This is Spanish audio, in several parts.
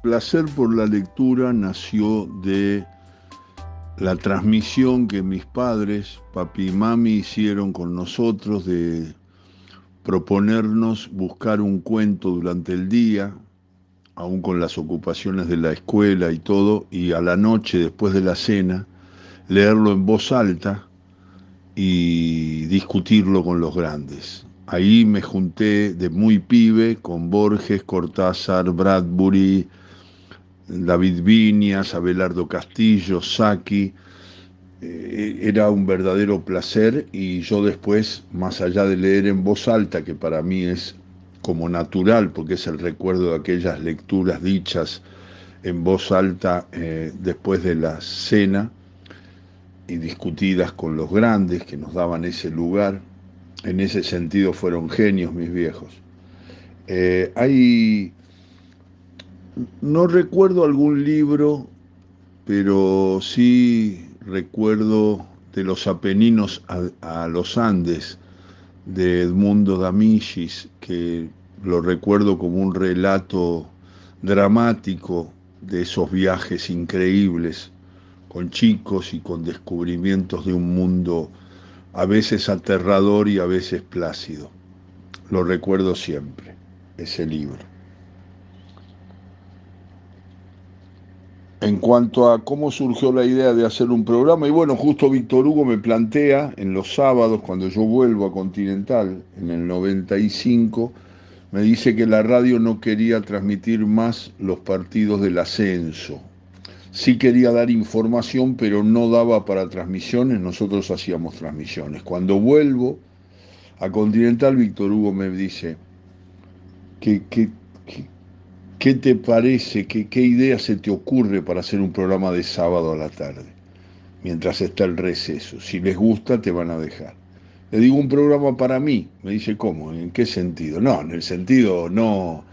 placer por la lectura nació de la transmisión que mis padres, papi y mami, hicieron con nosotros de proponernos buscar un cuento durante el día, aún con las ocupaciones de la escuela y todo, y a la noche, después de la cena, leerlo en voz alta y discutirlo con los grandes. Ahí me junté de muy pibe con Borges, Cortázar, Bradbury, David Viñas, Abelardo Castillo, Saki. Era un verdadero placer y yo después, más allá de leer en voz alta, que para mí es como natural, porque es el recuerdo de aquellas lecturas dichas en voz alta después de la cena y discutidas con los grandes que nos daban ese lugar, en ese sentido fueron genios mis viejos. Hay, no recuerdo algún libro, pero sí recuerdo de los Apeninos a los Andes, de Edmundo Damichis, que lo recuerdo como un relato dramático de esos viajes increíbles, con chicos y con descubrimientos de un mundo a veces aterrador y a veces plácido. Lo recuerdo siempre, ese libro. En cuanto a cómo surgió la idea de hacer un programa, y bueno, justo Víctor Hugo me plantea en los sábados, cuando yo vuelvo a Continental, en el 95, me dice que la radio no quería transmitir más los partidos del ascenso. Sí quería dar información, pero no daba para transmisiones, nosotros hacíamos transmisiones. Cuando vuelvo a Continental, Víctor Hugo me dice, ¿qué, qué, qué, qué te parece, qué idea se te ocurre para hacer un programa de sábado a la tarde, mientras está el receso? Si les gusta, te van a dejar. Le digo, un programa para mí. Me dice, ¿cómo? ¿En qué sentido? No, en el sentido no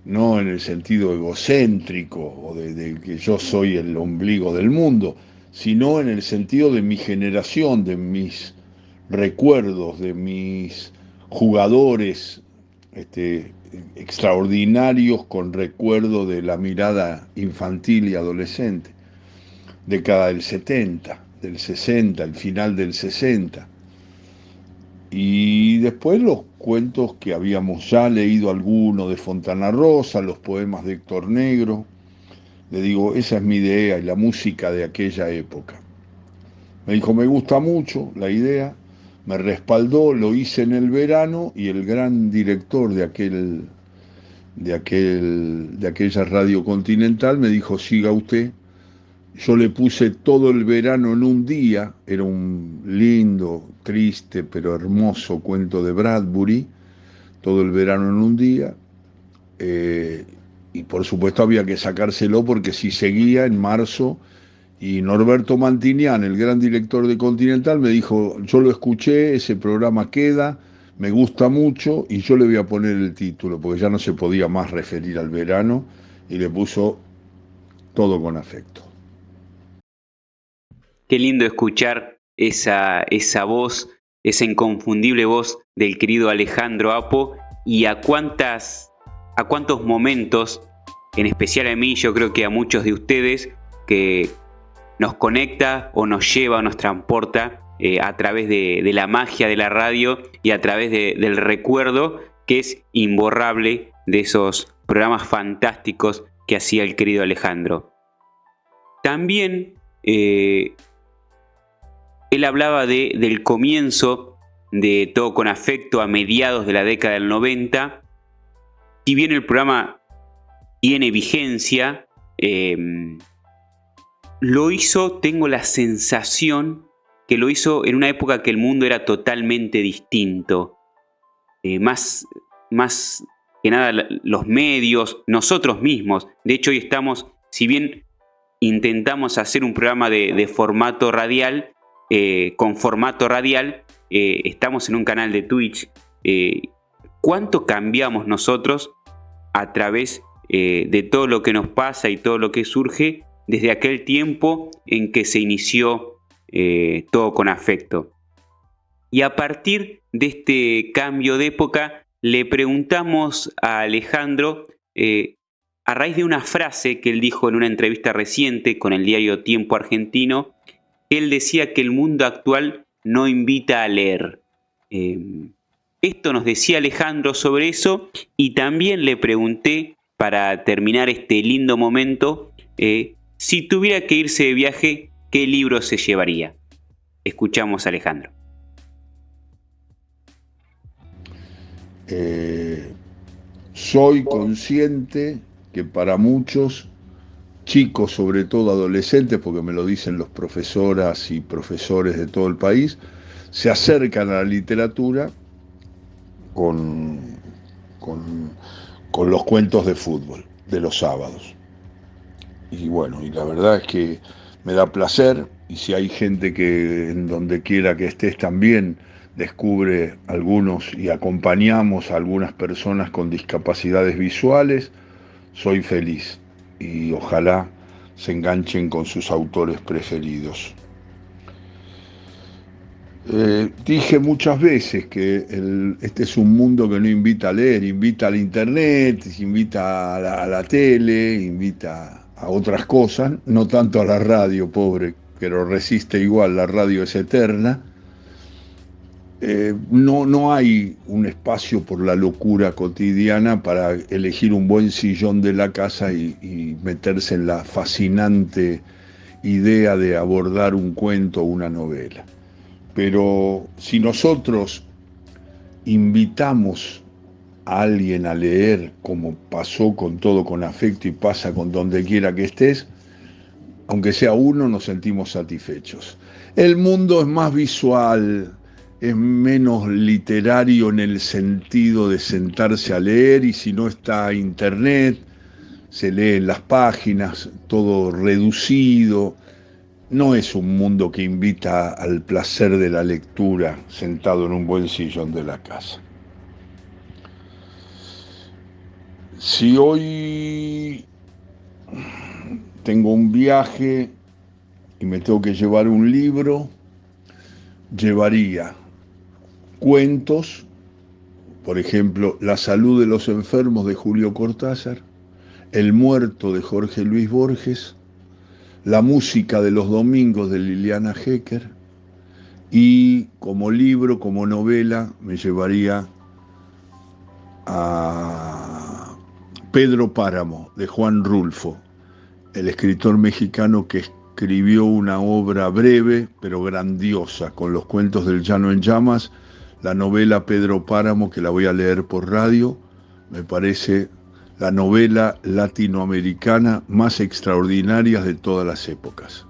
en el sentido egocéntrico o de que yo soy el ombligo del mundo, sino en el sentido de mi generación, de mis recuerdos, de mis jugadores extraordinarios con recuerdo de la mirada infantil y adolescente, década del 70, del 60, el final del 60. Y después los cuentos que habíamos ya leído alguno de Fontana Rosa, los poemas de Héctor Negro. Le digo, esa es mi idea y la música de aquella época. Me dijo, me gusta mucho la idea, me respaldó, lo hice en el verano y el gran director de aquella radio continental me dijo, siga usted. Yo le puse todo el verano en un día, era un lindo, triste, pero hermoso cuento de Bradbury, todo el verano en un día, eh, y por supuesto había que sacárselo porque si seguía en marzo, y Norberto Mantinian, el gran director de Continental, me dijo, yo lo escuché, ese programa queda, me gusta mucho, y yo le voy a poner el título, porque ya no se podía más referir al verano, y le puso todo con afecto. Qué lindo escuchar esa voz, esa inconfundible voz del querido Alejandro Apo, y a cuántos momentos, en especial a mí, yo creo que a muchos de ustedes, que nos conecta o nos lleva o nos transporta a través de la magia de la radio y a través del recuerdo que es imborrable de esos programas fantásticos que hacía el querido Alejandro. También él hablaba del comienzo de Todo con Afecto a mediados de la década del 90. Si bien el programa tiene vigencia, lo hizo, tengo la sensación que lo hizo en una época que el mundo era totalmente distinto. Más que nada los medios, nosotros mismos. De hecho, hoy estamos, si bien intentamos hacer un programa de formato radial, con formato radial, estamos en un canal de Twitch. ¿Cuánto cambiamos nosotros a través de todo lo que nos pasa y todo lo que surge desde aquel tiempo en que se inició Todo con Afecto? Y a partir de este cambio de época, le preguntamos a Alejandro a raíz de una frase que él dijo en una entrevista reciente con el diario Tiempo Argentino. Él decía que el mundo actual no invita a leer. Esto nos decía Alejandro sobre eso, y también le pregunté, para terminar este lindo momento, si tuviera que irse de viaje, ¿qué libro se llevaría? Escuchamos a Alejandro. Soy consciente que para muchos, chicos, sobre todo adolescentes, porque me lo dicen los profesoras y profesores de todo el país, se acercan a la literatura con los cuentos de fútbol de los sábados. Y bueno, y la verdad es que me da placer, y si hay gente que en donde quiera que estés también descubre algunos y acompañamos a algunas personas con discapacidades visuales, soy feliz y ojalá se enganchen con sus autores preferidos. Dije muchas veces que este es un mundo que no invita a leer, invita al internet, invita a la tele, invita a otras cosas, no tanto a la radio, pobre, pero resiste igual, la radio es eterna. No hay un espacio por la locura cotidiana para elegir un buen sillón de la casa y meterse en la fascinante idea de abordar un cuento o una novela. Pero si nosotros invitamos a alguien a leer, como pasó con Todo con Afecto y pasa con Donde Quiera que Estés, aunque sea uno, nos sentimos satisfechos. El mundo es más visual, es menos literario en el sentido de sentarse a leer, y si no está internet, se lee en las páginas, todo reducido. No es un mundo que invita al placer de la lectura sentado en un buen sillón de la casa. Si hoy tengo un viaje y me tengo que llevar un libro, llevaría cuentos, por ejemplo, La salud de los enfermos de Julio Cortázar, El muerto de Jorge Luis Borges, La música de los domingos de Liliana Hecker, y como libro, como novela, me llevaría a Pedro Páramo, de Juan Rulfo, el escritor mexicano que escribió una obra breve pero grandiosa con los cuentos del Llano en Llamas. La novela Pedro Páramo, que la voy a leer por radio, me parece la novela latinoamericana más extraordinaria de todas las épocas.